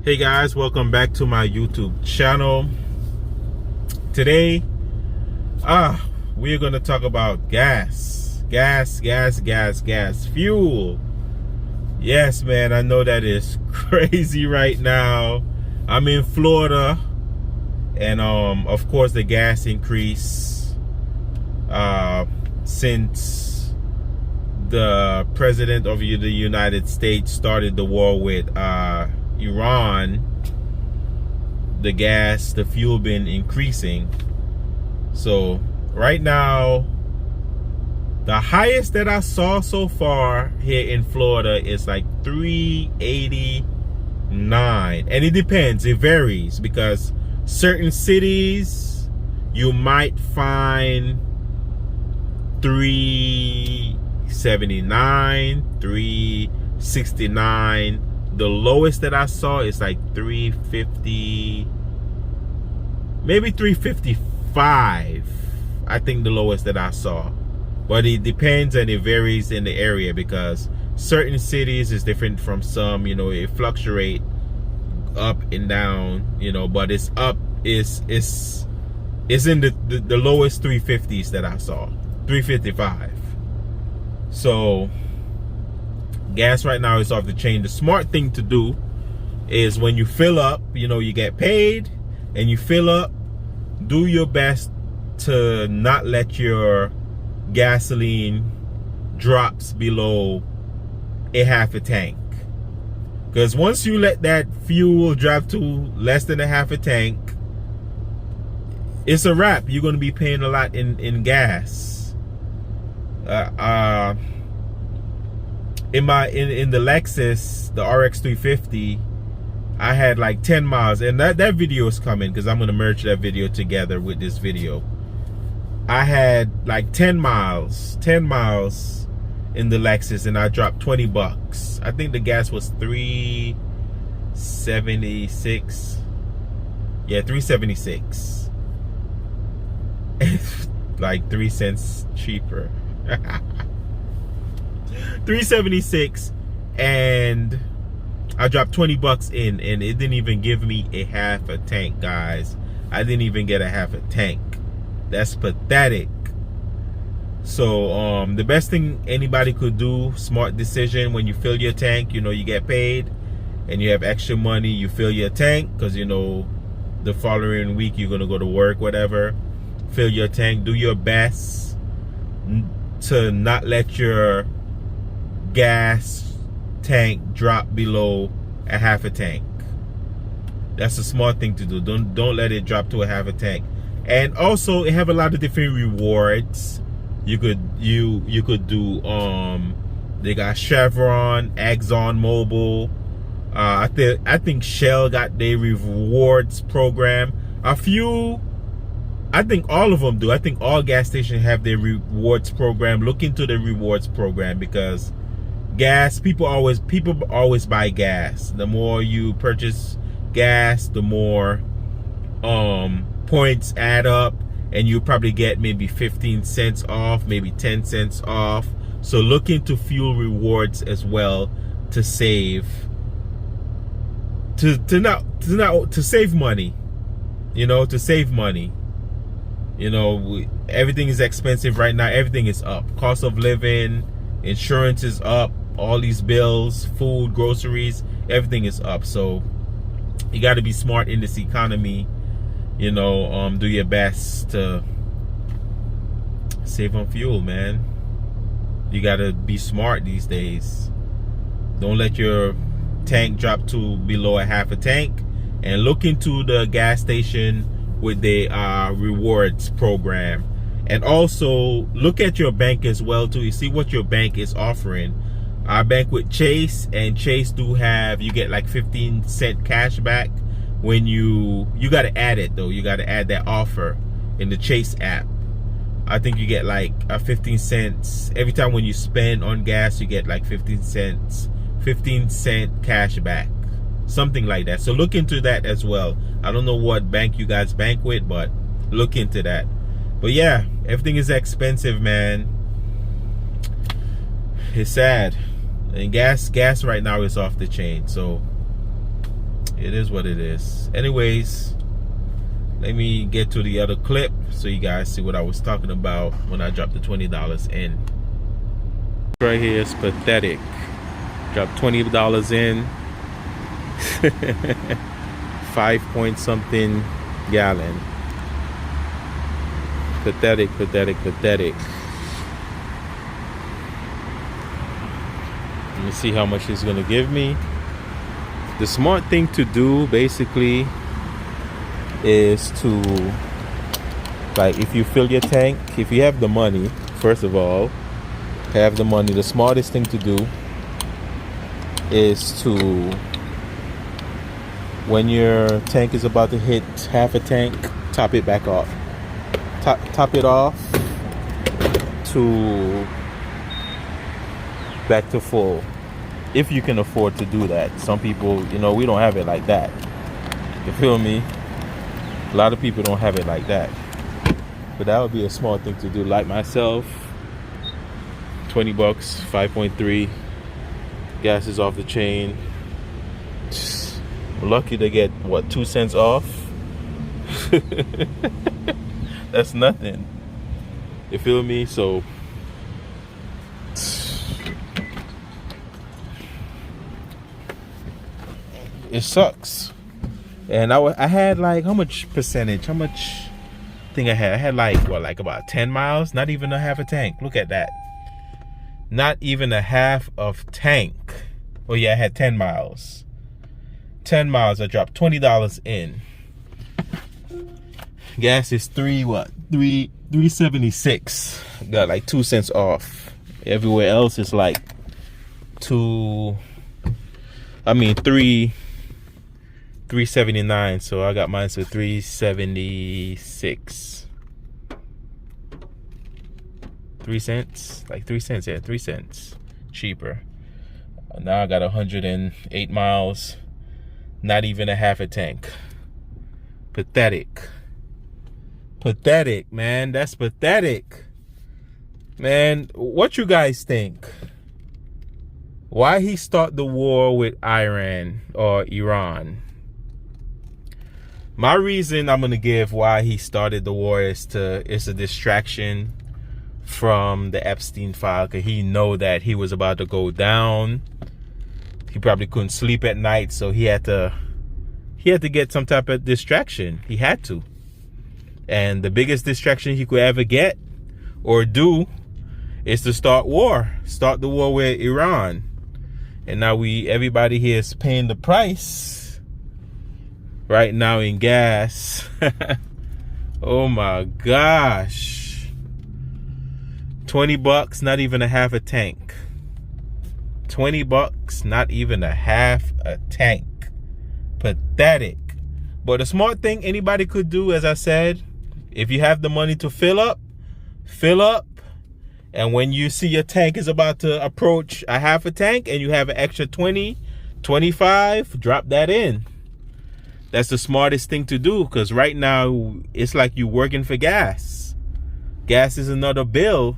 Hey guys, welcome back to my YouTube channel. Today, we're gonna talk about gas, fuel. Yes, man, I know that is crazy right now. I'm in Florida, and of course the gas increase since the president of the United States started the war with Iran. The fuel been increasing. So right now, the highest that I saw so far here in Florida is like 389, and it depends, it varies, because certain cities you might find 379, 369. The lowest that I saw is like 350, maybe 355. I think the lowest that I saw. But it depends and it varies in the area, because certain cities is different from some, you know, it fluctuate up and down, you know, but it's up, is in the lowest 350s that I saw, 355. So gas right now is off the chain. The smart thing to do is when you fill up, you know, you get paid and you fill up, do your best to not let your gasoline drops below a half a tank. Because once you let that fuel drop to less than a half a tank, it's a wrap. You're going to be paying a lot in gas. In the Lexus, the RX 350, I had like 10 miles, and that video is coming because I'm going to merge that video together with this video. I had like 10 miles in the Lexus, and I dropped 20 bucks. I think the gas was 376. Yeah, 376. Like 3 cents cheaper. 376, and I dropped 20 bucks in, and it didn't even give me a half a tank, guys. I didn't even get a half a tank. That's pathetic. So the best thing anybody could do, smart decision, when you fill your tank, you know, you get paid and you have extra money, you fill your tank, because you know the following week you're gonna go to work, whatever. Fill your tank. Do your best to not let your gas tank drop below a half a tank. That's a smart thing to do. Don't let it drop to a half a tank. And also, it have a lot of different rewards. You could do they got Chevron, Exxon Mobil. I think Shell got their rewards program. A few, I think all of them do. I think all gas stations have their rewards program. Look into the rewards program, because gas, people always buy gas. The more you purchase gas, the more points add up, and you probably get maybe 15 cents off, maybe 10 cents off. So look into fuel rewards as well to save, to save money, you know, to save money. You know, everything is expensive right now. Everything is up. Cost of living, insurance is up, all these bills, food, groceries, everything is up. So you got to be smart in this economy. You know, do your best to save on fuel, man. You got to be smart these days. Don't let your tank drop to below a half a tank, and look into the gas station with the rewards program. And also look at your bank as well too. You see what your bank is offering. I bank with Chase, and Chase do have, you get like 15-cent cash back when you got to add it though. You got to add that offer in the Chase app. I think you get like 15 cents every time when you spend on gas. You get like 15 cent cash back, something like that. So look into that as well. I don't know what bank you guys bank with, but look into that. But yeah, everything is expensive, man. It's sad. And gas right now is off the chain. So It is what it is. Anyways, let me get to the other clip so you guys see what I was talking about when I dropped the $20 in. Right here is pathetic. Dropped $20 in. 5 point something gallon. Pathetic, pathetic, pathetic. Let me see how much it's gonna give me. The smart thing to do basically is to, like, if you fill your tank, if you have the money, first of all, have the money, the smartest thing to do is to, when your tank is about to hit half a tank, top it back off. Top it off to back to full, if you can afford to do that. Some people, you know, we don't have it like that. You feel me? A lot of people don't have it like that. But that would be a smart thing to do. Like myself, 20 bucks, 5.3. Gas is off the chain. I'm lucky to get, what, 2 cents off? That's nothing. You feel me? So it sucks. And I had like, how much percentage? How much thing I had? I had like, what, like about 10 miles? Not even a half a tank. Look at that. Not even a half of tank. Oh yeah, I had 10 miles. 10 miles. I dropped $20 in. Gas is $3.76. Got like 2 cents off. Everywhere else is like $3.79. So I got mine for $3.76. 3 cents, like 3 cents. Yeah, 3 cents cheaper. Now I got 108 miles. Not even a half a tank. Pathetic. Pathetic, man. That's pathetic. Man, what you guys think? Why he start the war with Iran or Iran? My reason I'm gonna give why he started the war is a distraction from the Epstein file, because he know that he was about to go down. He probably couldn't sleep at night, so he had to get some type of distraction. He had to. And the biggest distraction he could ever get or do is to start war. Start the war with Iran. And now everybody here is paying the price right now in gas. Oh my gosh. 20 bucks, not even a half a tank. 20 bucks, not even a half a tank. Pathetic. But the smart thing anybody could do, as I said, if you have the money to fill up. And when you see your tank is about to approach a half a tank and you have an extra 20, 25, drop that in. That's the smartest thing to do, because right now it's like you working for gas. Gas is another bill.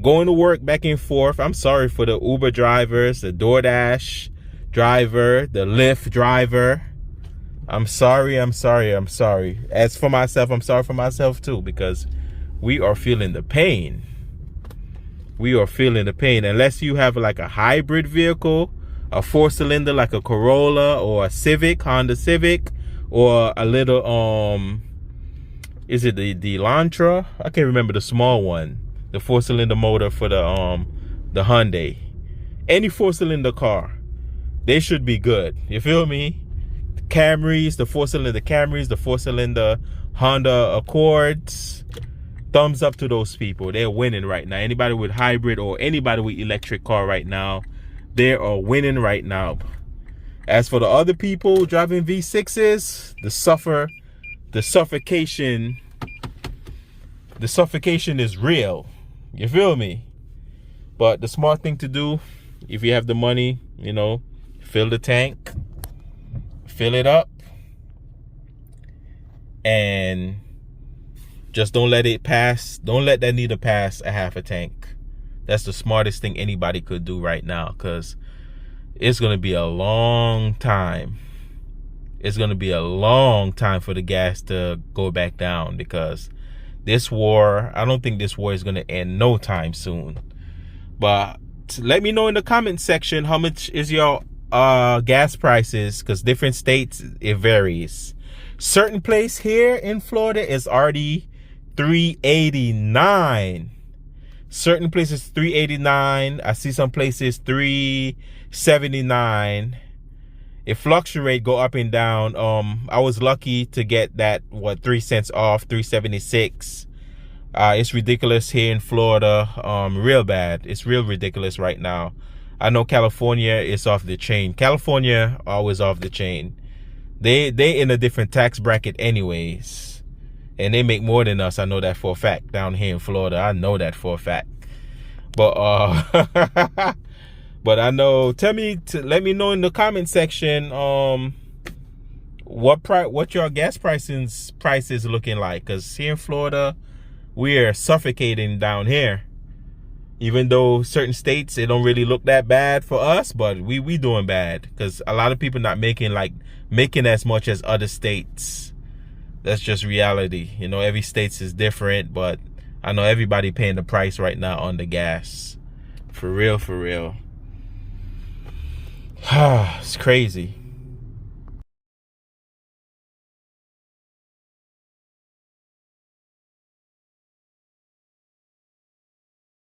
Going to work back and forth. I'm sorry for the Uber drivers, the DoorDash driver, the Lyft driver. I'm sorry. As for myself, I'm sorry for myself too, because we are feeling the pain. We are feeling the pain. Unless you have like a hybrid vehicle, a 4-cylinder like a Corolla or a Civic, Honda Civic, or a little, is it the Elantra? I can't remember the small one. The 4-cylinder motor for the Hyundai. Any 4-cylinder car, they should be good. You feel me? The Camrys, the 4-cylinder Camrys, the 4-cylinder Honda Accords. Thumbs up to those people. They're winning right now. Anybody with hybrid or anybody with electric car right now, they are winning right now. As for the other people driving V6s, the suffocation is real. You feel me? But the smart thing to do, if you have the money, you know, fill the tank, fill it up, and just don't let it pass. Don't let that needle pass a half a tank. That's the smartest thing anybody could do right now, because it's going to be a long time it's going to be a long time for the gas to go back down, because this war, I don't think this war is going to end no time soon. But let me know in the comment section, how much is your gas prices, because different states, it varies. Certain place here in Florida is already $3.89. Certain places $3.89. I see some places $3.79. It fluctuate, go up and down. I was lucky to get that 3 cents off, $3.76. It's ridiculous here in Florida, real bad. It's real ridiculous right now. I know California is off the chain. California always off the chain. They in a different tax bracket anyways. And they make more than us. I know that for a fact. Down here in Florida, I know that for a fact. But but I know. Let me know in the comment section what your gas price is looking like. Because here in Florida, we are suffocating down here. Even though certain states, it don't really look that bad for us, but we doing bad, because a lot of people not making as much as other states. That's just reality. You know, every state is different, but I know everybody paying the price right now on the gas. For real, for real. It's crazy.